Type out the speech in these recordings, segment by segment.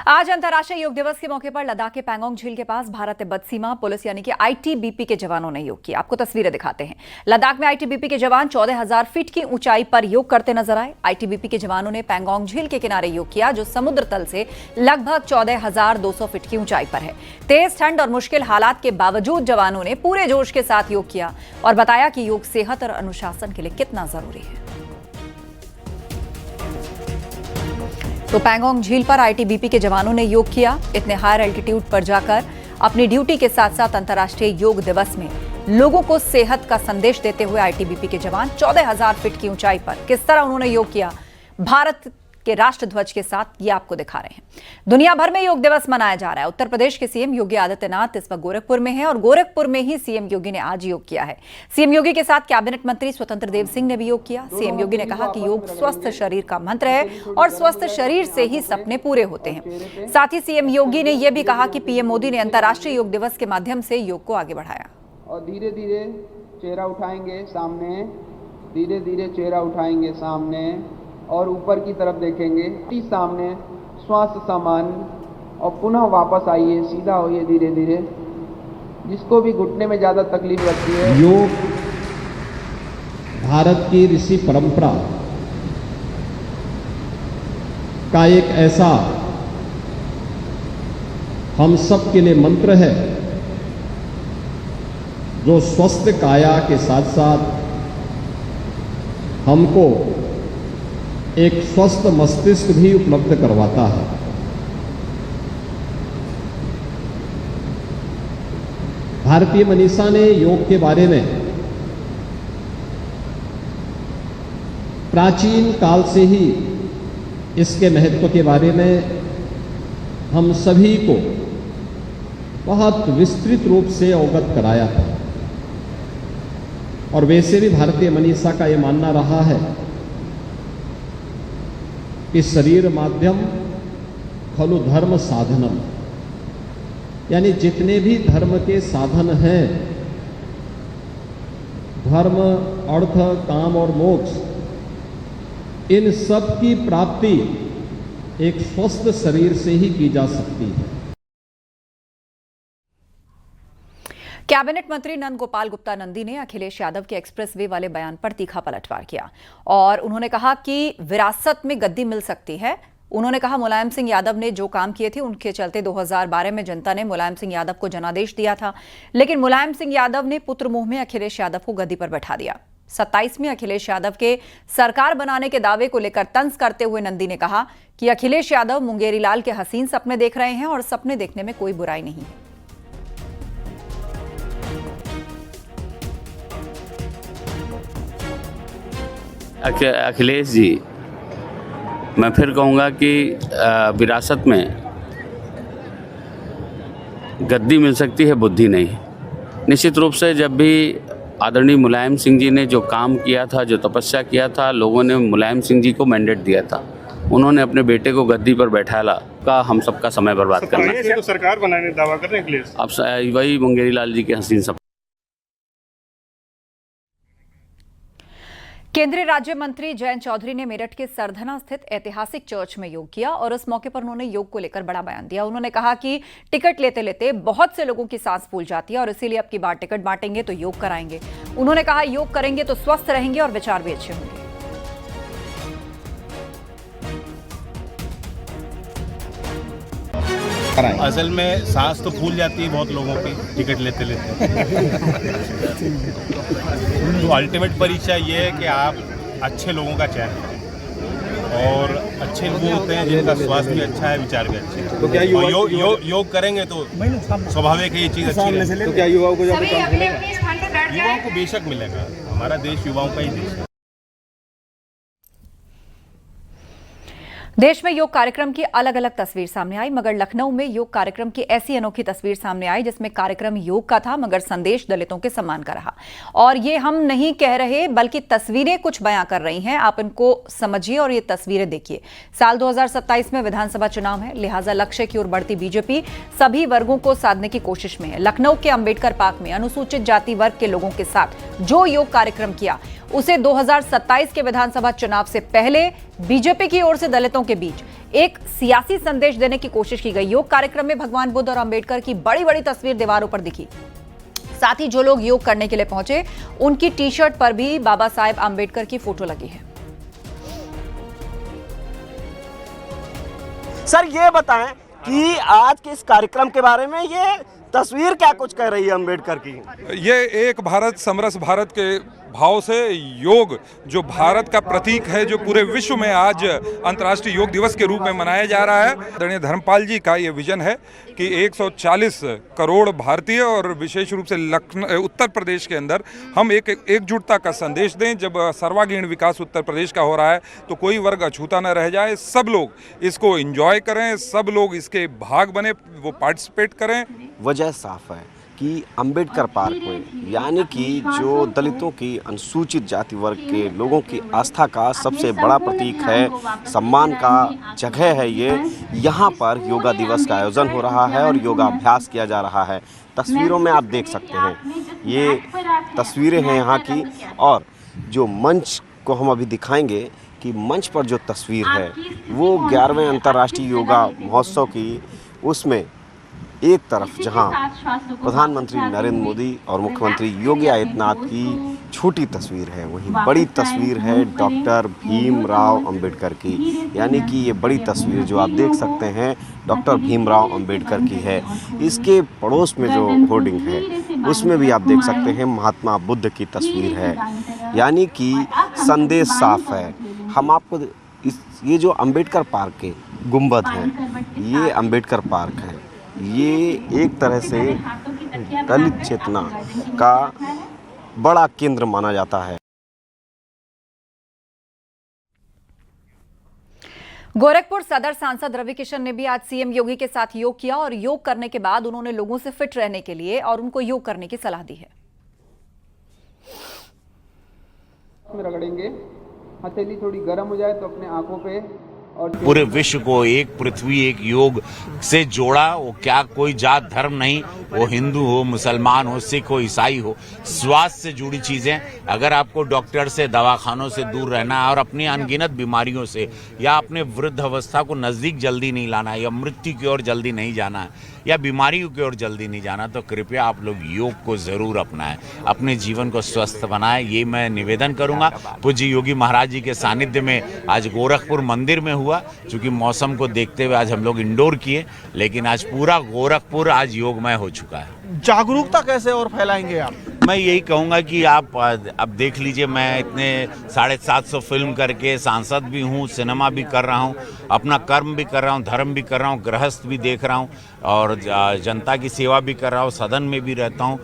आज अंतर्राष्ट्रीय योग दिवस के मौके पर लद्दाख के पैंगोंग झील के पास भारत तिब्बत सीमा पुलिस यानी कि आईटीबीपी के जवानों ने योग किया। आपको तस्वीरें दिखाते हैं। लद्दाख में आईटीबीपी के जवान 14,000 फीट की ऊंचाई पर योग करते नजर आए। आईटीबीपी के जवानों ने पैंगोंग झील के किनारे योग किया, जो समुद्र तल से लगभग 14,200 फीट की ऊंचाई पर है। तेज ठंड और मुश्किल हालात के बावजूद जवानों ने पूरे जोश के साथ योग किया और बताया कि योग सेहत और अनुशासन के लिए कितना जरूरी है। तो पैंगोंग झील पर आईटीबीपी के जवानों ने योग किया। इतने हायर एल्टीट्यूड पर जाकर अपनी ड्यूटी के साथ साथ अंतर्राष्ट्रीय योग दिवस में लोगों को सेहत का संदेश देते हुए आईटीबीपी के जवान 14,000 फीट की ऊंचाई पर किस तरह उन्होंने योग किया भारत के राष्ट्र ध्वज के साथ, ये आपको दिखा रहे हैं। दुनिया भर में योग दिवस मनाया जा रहा है। उत्तर प्रदेश के सीएम योगी आदित्यनाथ इस वक्त गोरखपुर में हैं और गोरखपुर में ही सीएम योगी ने आज योग किया है। सीएम योगी के साथ कैबिनेट मंत्री स्वतंत्र देव सिंह ने भी योग किया। सीएम योगी ने कहा कि योग स्वस्थ शरीर का मंत्र है और स्वस्थ शरीर से ही सपने पूरे होते हैं। साथ ही सीएम योगी ने यह भी कहा कि पीएम मोदी ने अंतर्राष्ट्रीय योग दिवस के माध्यम से योग को आगे बढ़ाया। और धीरे धीरे चेहरा उठाएंगे सामने, धीरे धीरे चेहरा उठाएंगे सामने और ऊपर की तरफ देखेंगे सामने, श्वास सामान्य और पुनः वापस आइए, सीधा होइए धीरे धीरे। जिसको भी घुटने में ज्यादा तकलीफ लगती है, योग भारत की ऋषि परंपरा का एक ऐसा हम सब के लिए मंत्र है जो स्वस्थ काया के साथ साथ हमको एक स्वस्थ मस्तिष्क भी उपलब्ध करवाता है। भारतीय मनीषा ने योग के बारे में प्राचीन काल से ही इसके महत्व के बारे में हम सभी को बहुत विस्तृत रूप से अवगत कराया था। और वैसे भी भारतीय मनीषा का यह मानना रहा है कि शरीर माध्यम खलु धर्म साधनम, यानी जितने भी धर्म के साधन हैं, धर्म, अर्थ, काम और मोक्ष, इन सब की प्राप्ति एक स्वस्थ शरीर से ही की जा सकती है। कैबिनेट मंत्री नंद गोपाल गुप्ता नंदी ने अखिलेश यादव के एक्सप्रेस वे वाले बयान पर तीखा पलटवार किया और उन्होंने कहा कि विरासत में गद्दी मिल सकती है। उन्होंने कहा मुलायम सिंह यादव ने जो काम किए थे उनके चलते 2012 में जनता ने मुलायम सिंह यादव को जनादेश दिया था, लेकिन मुलायम सिंह यादव ने पुत्र मुंह में अखिलेश यादव को गद्दी पर बैठा दिया। 27 में अखिलेश यादव के सरकार बनाने के दावे को लेकर तंज करते हुए नंदी ने कहा कि अखिलेश यादव मुंगेरी लाल के हसीन सपने देख रहे हैं और सपने देखने में कोई बुराई नहीं है। अखिलेश जी, मैं फिर कहूँगा कि विरासत में गद्दी मिल सकती है, बुद्धि नहीं। निश्चित रूप से जब भी आदरणीय मुलायम सिंह जी ने जो काम किया था, जो तपस्या किया था, लोगों ने मुलायम सिंह जी को मैंडेट दिया था, उन्होंने अपने बेटे को गद्दी पर बैठाला का हम सबका समय बर्बाद करना। तो सरकार बनाने दावा कर रहे हैं अब वही मुंगेरी लाल जी के हसीन सपने। केंद्रीय राज्य मंत्री जयंत चौधरी ने मेरठ के सरधना स्थित ऐतिहासिक चर्च में योग किया और इस मौके पर उन्होंने योग को लेकर बड़ा बयान दिया। उन्होंने कहा कि टिकट लेते लेते बहुत से लोगों की सांस फूल जाती है और इसीलिए अब की बार टिकट बांटेंगे तो योग कराएंगे। उन्होंने कहा योग करेंगे तो स्वस्थ रहेंगे और विचार भी अच्छे होंगे। असल में सांस तो फूल जाती है बहुत लोगों की टिकट लेते लेते। तो अल्टीमेट परीक्षा ये है कि आप अच्छे लोगों का चयन करें और अच्छे लोग होते हैं जिनका स्वास्थ्य भी अच्छा है, विचार भी अच्छे हैं। तो क्या योग करेंगे तो स्वाभाविक है ये चीज़ अच्छी है। तो क्या युवाओं को युवाओं को बेशक मिलेगा। हमारा देश युवाओं का ही देश है। देश में योग कार्यक्रम की अलग अलग तस्वीर सामने आई, मगर लखनऊ में योग कार्यक्रम की ऐसी अनोखी तस्वीर सामने आई जिसमें कार्यक्रम योग का था मगर संदेश दलितों के सम्मान का रहा। और ये हम नहीं कह रहे बल्कि तस्वीरें कुछ बयां कर रही हैं। आप इनको समझिए और ये तस्वीरें देखिए। साल 2027 में विधानसभा चुनाव है, लिहाजा लक्ष्य की ओर बढ़ती बीजेपी सभी वर्गों को साधने की कोशिश में है। लखनऊ के अंबेडकर पार्क में अनुसूचित जाति वर्ग के लोगों के साथ जो योग कार्यक्रम किया उसे 2027 के विधानसभा चुनाव से पहले बीजेपी की ओर से दलितों के बीच एक सियासी संदेश देने की कोशिश की गई। योग कार्यक्रम में भगवान बुद्ध और अंबेडकर की बड़ी बड़ी तस्वीर दीवारों पर दिखी। साथ ही जो लोग योग करने के लिए पहुंचे उनकी टी शर्ट पर भी बाबा साहेब अंबेडकर की फोटो लगी है। सर ये बताएं कि आज के इस कार्यक्रम के बारे में ये तस्वीर क्या कुछ कह रही है अंबेडकर की? ये एक भारत समरस भारत के भाव से योग जो भारत का प्रतीक है, जो पूरे विश्व में आज अंतर्राष्ट्रीय योग दिवस के रूप में मनाया जा रहा है। आदरणीय धर्मपाल जी का ये विजन है कि 140 करोड़ भारतीय और विशेष रूप से उत्तर प्रदेश के अंदर हम एक एकजुटता का संदेश दें। जब सर्वांगीण विकास उत्तर प्रदेश का हो रहा है तो कोई वर्ग अछूता न रह जाए, सब लोग इसको एंजॉय करें, सब लोग इसके भाग बने, वो पार्टिसिपेट करें। वजह साफ है कि अंबेडकर पार्क में यानी कि जो दलितों की अनुसूचित जाति वर्ग के लोगों की आस्था का सबसे बड़ा प्रतीक है, सम्मान का जगह है ये, यहाँ पर योगा दिवस का आयोजन हो रहा है और योगाभ्यास किया जा रहा है। तस्वीरों में आप देख सकते हैं, ये तस्वीरें हैं यहाँ की। और जो मंच को हम अभी दिखाएंगे कि मंच पर जो तस्वीर है वो 11वें अंतर्राष्ट्रीय योगा महोत्सव की, उसमें एक तरफ जहां प्रधानमंत्री नरेंद्र मोदी और मुख्यमंत्री योगी आदित्यनाथ की छोटी तस्वीर है, वहीं बड़ी तस्वीर है डॉक्टर भीमराव अंबेडकर की। यानी कि ये बड़ी तस्वीर जो आप देख सकते हैं डॉक्टर भीमराव अंबेडकर की है। इसके पड़ोस में जो होर्डिंग है उसमें भी आप देख सकते हैं महात्मा बुद्ध की तस्वीर है। यानी कि संदेश साफ है। हम आपको ये जो अंबेडकर पार्क के गुंबद हैं, ये अंबेडकर पार्क है, ये एक तरह से दलित चेतना का बड़ा केंद्र माना जाता है। गोरखपुर सदर सांसद रवि किशन ने भी आज सीएम योगी के साथ योग किया और योग करने के बाद उन्होंने लोगों से फिट रहने के लिए और उनको योग करने की सलाह दी है। रगड़ेंगे, हथेली थोड़ी गर्म हो जाए तो अपने आंखों पे और पूरे विश्व को एक पृथ्वी एक योग से जोड़ा। वो क्या कोई जात धर्म नहीं, वो हिंदू हो, मुसलमान हो, सिख हो, ईसाई हो, स्वास्थ्य से जुड़ी चीजें। अगर आपको डॉक्टर से, दवाखानों से दूर रहना है और अपनी अनगिनत बीमारियों से या अपने वृद्ध अवस्था को नजदीक जल्दी नहीं लाना है या मृत्यु की ओर जल्दी नहीं जाना है या बीमारियों की ओर जल्दी नहीं जाना, तो कृपया आप लोग योग को जरूर अपनाएं, अपने जीवन को स्वस्थ बनाएं। ये मैं निवेदन करूंगा। पूज्य योगी महाराज जी के सानिध्य में आज गोरखपुर मंदिर में हुआ, क्योंकि मौसम को देखते हुए आज हम लोग इंडोर किए, लेकिन आज पूरा गोरखपुर आज योगमय हो चुका है। जागरूकता कैसे और फैलाएंगे आप? मैं यही कहूँगा कि आप अब देख लीजिए, मैं इतने 750 फिल्म करके सांसद भी हूँ, सिनेमा भी कर रहा हूँ, अपना कर्म भी कर रहा हूँ, धर्म भी कर रहा हूँ, गृहस्थ भी देख रहा हूँ और जनता की सेवा भी कर रहा हूँ, सदन में भी रहता हूँ।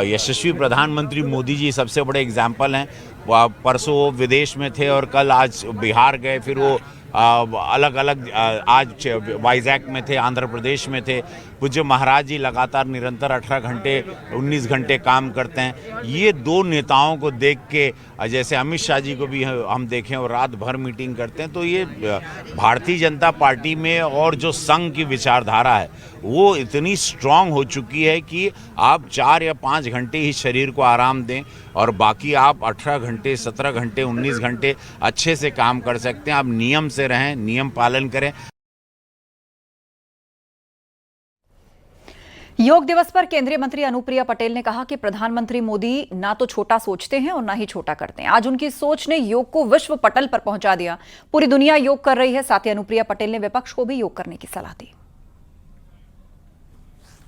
यशस्वी प्रधानमंत्री मोदी जी सबसे बड़े एग्जाम्पल हैं। परसों विदेश में थे और कल आज बिहार गए, फिर वो अलग अलग आज वाइजैक में थे, आंध्र प्रदेश में थे। पूज्य महाराज जी लगातार निरंतर 18 घंटे 19 घंटे काम करते हैं। ये दो नेताओं को देख के, जैसे अमित शाह जी को भी हम देखें और रात भर मीटिंग करते हैं, तो ये भारतीय जनता पार्टी में और जो संघ की विचारधारा है वो इतनी स्ट्रांग हो चुकी है कि आप 4 या 5 घंटे ही शरीर को आराम दें और बाकी आप 18 घंटे 17 घंटे 19 घंटे अच्छे से काम कर सकते हैं। आप नियम से रहें, नियम पालन करें। योग दिवस पर केंद्रीय मंत्री अनुप्रिया पटेल ने कहा कि प्रधानमंत्री मोदी ना तो छोटा सोचते हैं और ना ही छोटा करते हैं। आज उनकी सोच ने योग को विश्व पटल पर पहुंचा दिया। पूरी दुनिया योग कर रही है। साथ ही अनुप्रिया पटेल ने विपक्ष को भी योग करने की सलाह दी।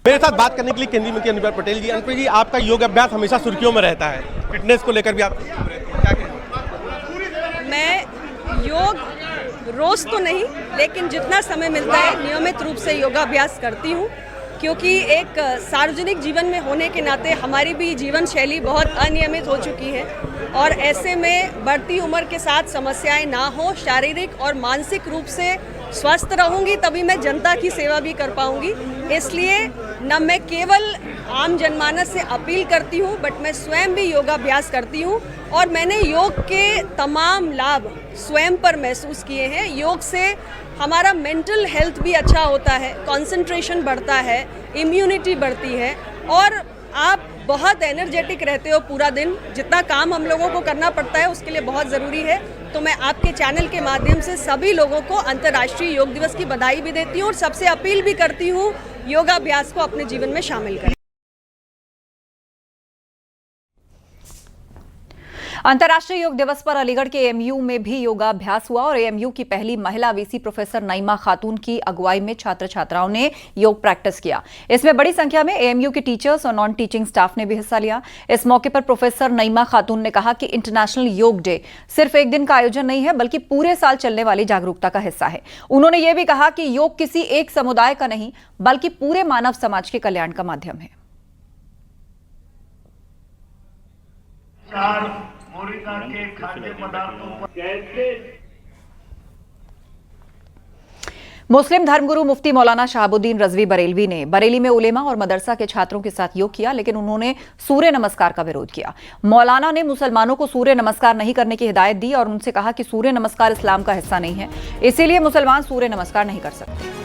मेरे साथ बात करने के लिए केंद्रीय मंत्री अनुप्रिया पटेल जी। अनुप्रिया जी, आपका योग अभ्यास हमेशा सुर्खियों में रहता है, फिटनेस को लेकर भी आप क्या कहें? मैं योग रोज तो नहीं, लेकिन जितना समय मिलता है नियमित रूप से योगाभ्यास करती हूँ, क्योंकि एक सार्वजनिक जीवन में होने के नाते हमारी भी जीवन शैली बहुत अनियमित हो चुकी है और ऐसे में बढ़ती उम्र के साथ समस्याएं ना हो, शारीरिक और मानसिक रूप से स्वस्थ रहूंगी तभी मैं जनता की सेवा भी कर पाऊंगी। इसलिए न मैं केवल आम जनमानस से अपील करती हूं, बट मैं स्वयं भी योगाभ्यास करती हूं और मैंने योग के तमाम लाभ स्वयं पर महसूस किए हैं। योग से हमारा मेंटल हेल्थ भी अच्छा होता है, कंसंट्रेशन बढ़ता है, इम्यूनिटी बढ़ती है और आप बहुत एनर्जेटिक रहते हो पूरा दिन। जितना काम हम लोगों को करना पड़ता है उसके लिए बहुत ज़रूरी है तो मैं आपके चैनल के माध्यम से सभी लोगों को अंतर्राष्ट्रीय योग दिवस की बधाई भी देती हूँ और सबसे अपील भी करती हूँ योगाभ्यास को अपने जीवन में शामिल करें। अंतर्राष्ट्रीय योग दिवस पर अलीगढ़ के एएमयू में भी योगाभ्यास हुआ और एएमयू की पहली महिला वीसी प्रोफेसर नईमा खातून की अगुवाई में छात्र छात्राओं ने योग प्रैक्टिस किया। इसमें बड़ी संख्या में एएमयू के टीचर्स और नॉन टीचिंग स्टाफ ने भी हिस्सा लिया। इस मौके पर प्रोफेसर नईमा खातून ने कहा कि इंटरनेशनल योग डे सिर्फ एक दिन का आयोजन नहीं है बल्कि पूरे साल चलने वाली जागरूकता का हिस्सा है। उन्होंने यह भी कहा कि योग किसी एक समुदाय का नहीं बल्कि पूरे मानव समाज के कल्याण का माध्यम है। के खाद्य पदार्थों पर कैसे मुस्लिम धर्मगुरु मुफ्ती मौलाना शहाबुद्दीन रजवी बरेलवी ने बरेली में उलेमा और मदरसा के छात्रों के साथ योग किया, लेकिन उन्होंने सूर्य नमस्कार का विरोध किया। मौलाना ने मुसलमानों को सूर्य नमस्कार नहीं करने की हिदायत दी और उनसे कहा कि सूर्य नमस्कार इस्लाम का हिस्सा नहीं है, इसीलिए मुसलमान सूर्य नमस्कार नहीं कर सकते।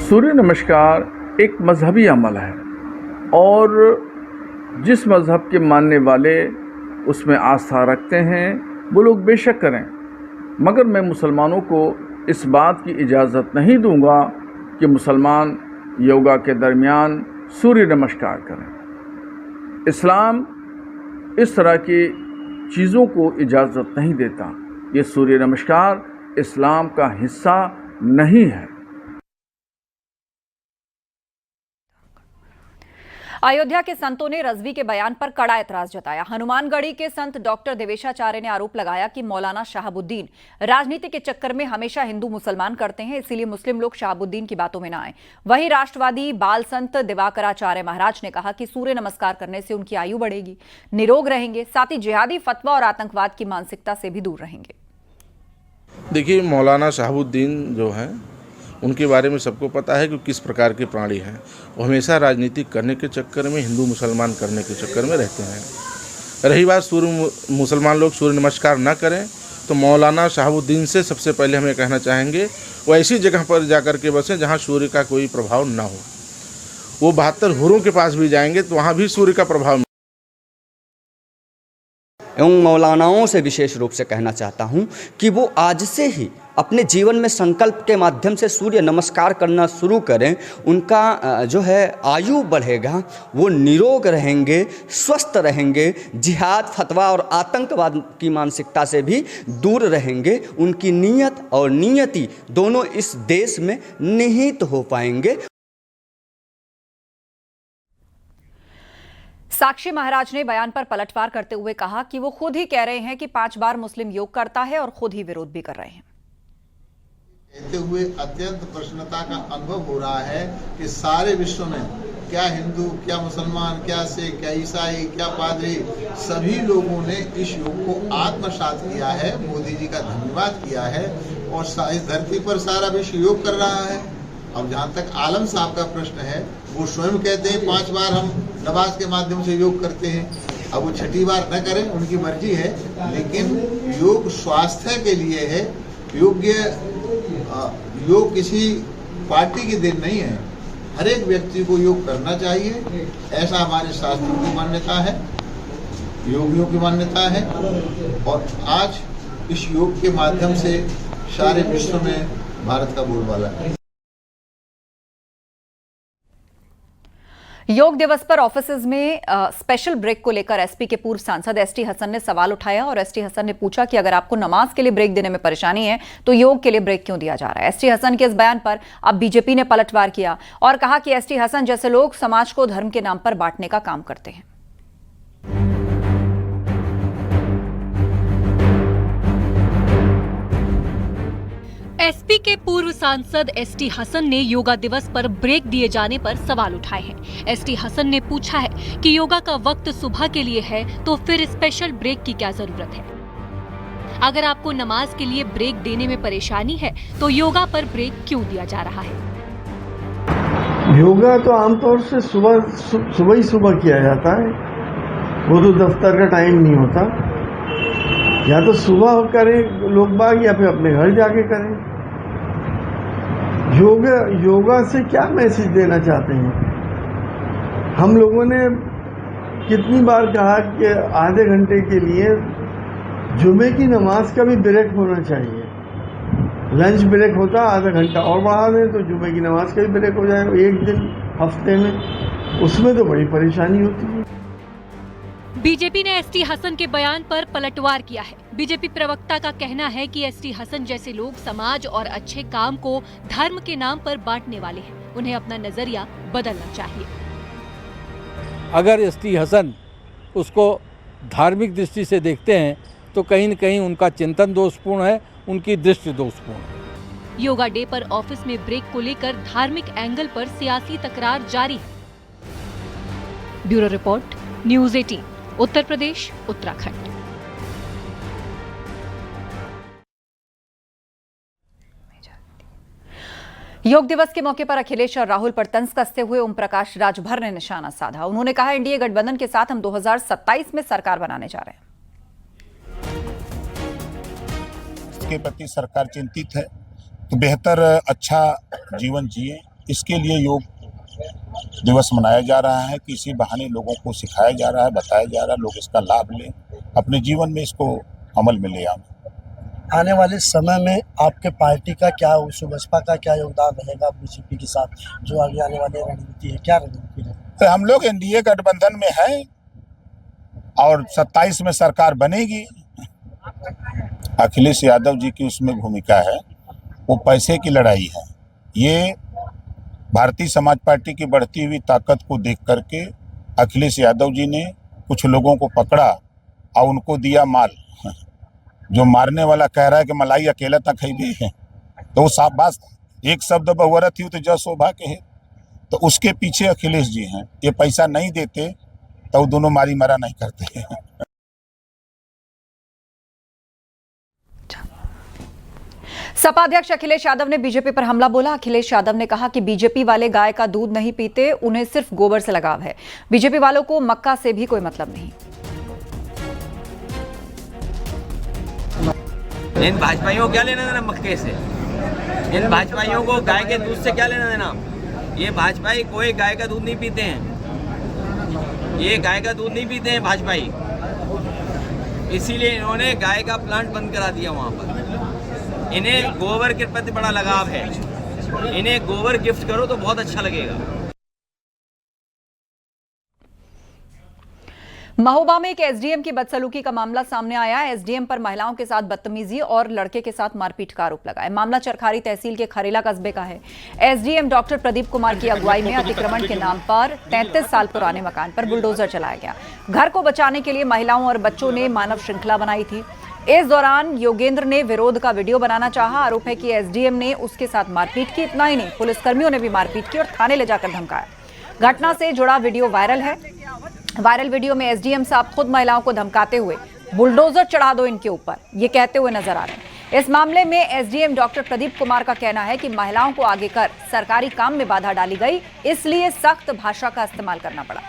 सूर्य नमस्कार एक मजहबी अमल है और जिस मजहब के मानने वाले उसमें आस्था रखते हैं वो लोग बेशक करें, मगर मैं मुसलमानों को इस बात की इजाज़त नहीं दूंगा कि मुसलमान योगा के दरमियान सूर्य नमस्कार करें। इस्लाम इस तरह की चीज़ों को इजाज़त नहीं देता। ये सूर्य नमस्कार इस्लाम का हिस्सा नहीं है। अयोध्या के संतों ने रजवी के बयान पर कड़ा एतराज जताया। हनुमानगढ़ी के संत डॉक्टर देवेशाचार्य ने आरोप लगाया कि मौलाना शहाबुद्दीन राजनीति के चक्कर में हमेशा हिंदू मुसलमान करते हैं, इसीलिए मुस्लिम लोग शहाबुद्दीन की बातों में न आए। वहीं राष्ट्रवादी बाल संत दिवाकराचार्य महाराज ने कहा कि सूर्य नमस्कार करने से उनकी आयु बढ़ेगी, निरोग रहेंगे, साथ ही जिहादी फतवा और आतंकवाद की मानसिकता से भी दूर रहेंगे। देखिए, मौलाना शहाबुद्दीन जो है उनके बारे में सबको पता है कि किस प्रकार के प्राणी हैं। वो हमेशा राजनीति करने के चक्कर में, हिंदू मुसलमान करने के चक्कर में रहते हैं। रही बात मुसलमान लोग सूर्य नमस्कार न करें, तो मौलाना शहाबुद्दीन से सबसे पहले हमें कहना चाहेंगे वो ऐसी जगह पर जाकर के बसें जहाँ सूर्य का कोई प्रभाव ना हो। वो 72 हुरों के पास भी जाएंगे तो वहाँ भी सूर्य का प्रभाव। एवं मौलानाओं से विशेष रूप से कहना चाहता हूं कि वो आज से ही अपने जीवन में संकल्प के माध्यम से सूर्य नमस्कार करना शुरू करें। उनका जो है आयु बढ़ेगा, वो निरोग रहेंगे, स्वस्थ रहेंगे, जिहाद फतवा और आतंकवाद की मानसिकता से भी दूर रहेंगे। उनकी नीयत और नियति दोनों इस देश में निहित हो पाएंगे। साक्षी महाराज ने बयान पर पलटवार करते हुए कहा कि वो खुद ही कह रहे हैं कि 5 बार मुस्लिम योग करता है और खुद ही विरोध भी कर रहे हैं। कहते हुए अत्यंत प्रसन्नता का अनुभव हो रहा है कि सारे विश्व में क्या हिंदू, क्या मुसलमान, क्या सिख, क्या ईसाई, क्या पादरी, सभी लोगों ने इस योग को आत्मसात किया है। मोदी जी का धन्यवाद किया है और इस धरती पर सारा विश्व योग कर रहा है। अब जहाँ तक आलम साहब का प्रश्न है, वो स्वयं कहते हैं 5 बार हम नमाज के माध्यम से योग करते हैं। अब वो 6ठी बार न करें, उनकी मर्जी है, लेकिन योग स्वास्थ्य के लिए है। योग किसी पार्टी की देन नहीं है, हर एक व्यक्ति को योग करना चाहिए। ऐसा हमारे शास्त्रों की मान्यता है, योगियों की मान्यता है और आज इस योग के माध्यम से सारे विश्व में भारत का बोलबाला है। योग दिवस पर ऑफिसेज में स्पेशल ब्रेक को लेकर एसपी के पूर्व सांसद एसटी हसन ने सवाल उठाया और एसटी हसन ने पूछा कि अगर आपको नमाज के लिए ब्रेक देने में परेशानी है तो योग के लिए ब्रेक क्यों दिया जा रहा है। एसटी हसन के इस बयान पर अब बीजेपी ने पलटवार किया और कहा कि एसटी हसन जैसे लोग समाज को धर्म के नाम पर बांटने का काम करते हैं। एसपी के पूर्व सांसद एसटी हसन ने योगा दिवस पर ब्रेक दिए जाने पर सवाल उठाए हैं। एसटी हसन ने पूछा है कि योगा का वक्त सुबह के लिए है तो फिर स्पेशल ब्रेक की क्या जरूरत है। अगर आपको नमाज के लिए ब्रेक देने में परेशानी है तो योगा पर ब्रेक क्यों दिया जा रहा है। योगा तो आमतौर से सुबह ही सुबह किया जाता है, वो तो दफ्तर का टाइम नहीं होता। या तो सुबह करें लोग बाग या फिर अपने घर जाके करें। योगा से क्या मैसेज देना चाहते हैं? हम लोगों ने कितनी बार कहा कि आधे घंटे के लिए जुमे की नमाज का भी ब्रेक होना चाहिए। लंच ब्रेक होता आधा घंटा और बढ़ा दें तो जुमे की नमाज का भी ब्रेक हो जाए एक दिन हफ्ते में, उसमें तो बड़ी परेशानी होती है। बीजेपी ने एसटी हसन के बयान पर पलटवार किया है। बीजेपी प्रवक्ता का कहना है कि एसटी हसन जैसे लोग समाज और अच्छे काम को धर्म के नाम पर बांटने वाले हैं, उन्हें अपना नजरिया बदलना चाहिए। अगर एसटी हसन उसको धार्मिक दृष्टि से देखते हैं तो कहीं न कहीं उनका चिंतन दोषपूर्ण है, उनकी दृष्टि दोषपूर्ण है। योगा डे पर ऑफिस में ब्रेक को लेकर धार्मिक एंगल पर सियासी तकरार जारी है। Bureau report, news 18, Uttar Pradesh, Uttarakhand. योग दिवस के मौके पर अखिलेश और राहुल पर तंज कसते हुए ओम प्रकाश राजभर ने निशाना साधा। उन्होंने कहा, एनडीए गठबंधन के साथ हम 2027 में सरकार बनाने जा रहे हैं। इसके प्रति सरकार चिंतित है तो बेहतर अच्छा जीवन जिए, इसके लिए योग दिवस मनाया जा रहा है कि इसी बहाने लोगों को सिखाया जा रहा है, बताया जा रहा है, लोग इसका लाभ लें, अपने जीवन में इसको अमल में ले आएं। आने वाले समय में आपके पार्टी का क्या, बसपा का क्या योगदान रहेगा बीजेपी के साथ, जो आगे आने वाली रणनीति है, क्या रणनीति है? तो हम लोग एनडीए गठबंधन में हैं और 27 में सरकार बनेगी। अखिलेश यादव जी की उसमें भूमिका है, वो पैसे की लड़ाई है। ये भारतीय समाज पार्टी की बढ़ती हुई ताकत को देख करके अखिलेश यादव जी ने कुछ लोगों को पकड़ा और उनको दिया माल। जो मारने वाला कह रहा है कि मलाई अकेला तक खरीदी है, तो वो साफ बात, एक शब्द बहुवरत ही तो जय शोभा के है, तो उसके पीछे अखिलेश जी हैं। ये पैसा नहीं देते तो दोनों मारी मारा नहीं करते। सपा अध्यक्ष अखिलेश यादव ने बीजेपी पर हमला बोला। अखिलेश यादव ने कहा कि बीजेपी वाले गाय का दूध नहीं पीते, उन्हें सिर्फ गोबर से लगाव है। बीजेपी वालों को मक्का से भी कोई मतलब नहीं। इन भाजपाइयों को क्या लेना देना मक्के से? इन भाजपाइयों को गाय के दूध से क्या लेना देना? ये भाजपाई कोई गाय का दूध नहीं पीते हैं, ये गाय का दूध नहीं पीते हैं भाजपाई, इसीलिए इन्होंने गाय का प्लांट बंद करा दिया वहाँ पर। इन्हें गोबर के प्रति बड़ा लगाव है, इन्हें गोबर गिफ्ट करो तो बहुत अच्छा लगेगा। महोबा में एक एसडीएम की बदसलूकी का मामला सामने आया। एसडीएम पर महिलाओं के साथ बदतमीजी और लड़के के साथ मारपीट का आरोप लगा है। मामला चरखारी तहसील के खरेला कस्बे का है। एसडीएम डॉक्टर प्रदीप कुमार की अगुवाई में अतिक्रमण के नाम पर 33 साल पुराने मकान पर बुलडोजर चलाया गया। घर को बचाने के लिए महिलाओं और बच्चों ने मानव श्रृंखला बनाई थी। इस दौरान योगेंद्र ने विरोध का वीडियो बनाना चाहा। आरोप है कि एसडीएम ने उसके साथ मारपीट की। इतना ही नहीं, पुलिसकर्मियों ने भी मारपीट की और थाने ले जाकर धमकाया। घटना से जुड़ा वीडियो वायरल है। वायरल वीडियो में एसडीएम साहब खुद महिलाओं को धमकाते हुए बुलडोजर चढ़ा दो इनके ऊपर, ये कहते हुए नजर आ रहे हैं। इस मामले में एसडीएम डॉक्टर प्रदीप कुमार का कहना है कि महिलाओं को आगे कर सरकारी काम में बाधा डाली गई, इसलिए सख्त भाषा का इस्तेमाल करना पड़ा।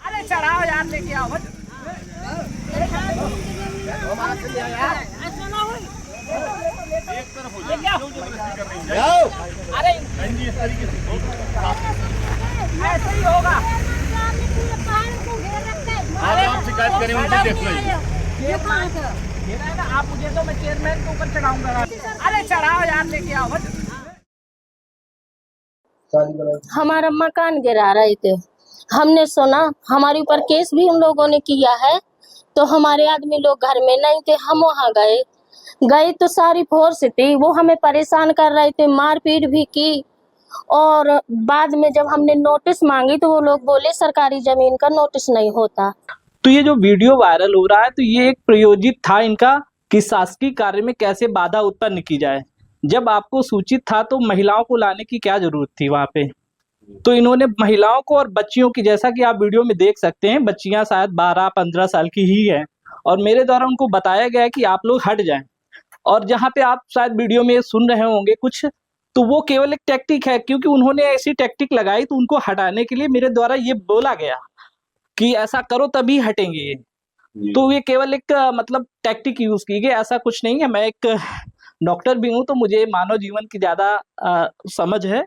अरे चढ़ाओ यार, लेके आओ। अरे ऐसे ही होगा। आप शिकायत करें उनसे, देख लो आप मुझे तो मैं चेयरमैन के ऊपर चढ़ाऊंगा। अरे चढ़ाओ यार, लेके आओ। हमारा मकान गिरा रहे थे, हमने सुना, हमारे ऊपर केस भी उन लोगों ने किया है, तो हमारे आदमी लोग घर में नहीं थे। हम वहाँ गए तो सारी फोर्स थी, वो हमें परेशान कर रहे थे, मारपीट भी की। और बाद में जब हमने नोटिस मांगी तो वो लोग बोले सरकारी जमीन का नोटिस नहीं होता। तो ये जो वीडियो वायरल हो रहा है, तो ये एक प्रयोजित था इनका कि शासकीय कार्य में कैसे बाधा उत्पन्न की जाए। जब आपको सूचित था तो महिलाओं को लाने की क्या जरूरत थी वहां पे? तो इन्होंने महिलाओं को और बच्चियों की, जैसा कि आप वीडियो में देख सकते हैं, बच्चियां शायद 12-15 साल की ही है, और मेरे द्वारा उनको बताया गया है कि आप लोग हट जाएं। और जहाँ पे आप शायद वीडियो में सुन रहे होंगे कुछ, तो वो केवल एक टैक्टिक है, क्योंकि उन्होंने ऐसी टैक्टिक लगाई तो उनको हटाने के लिए मेरे द्वारा ये बोला गया कि ऐसा करो तभी हटेंगे ये। तो ये केवल एक मतलब टैक्टिक यूज की गई, ऐसा कुछ नहीं है। मैं एक डॉक्टर भी हूँ, तो मुझे मानव जीवन की ज्यादा समझ है।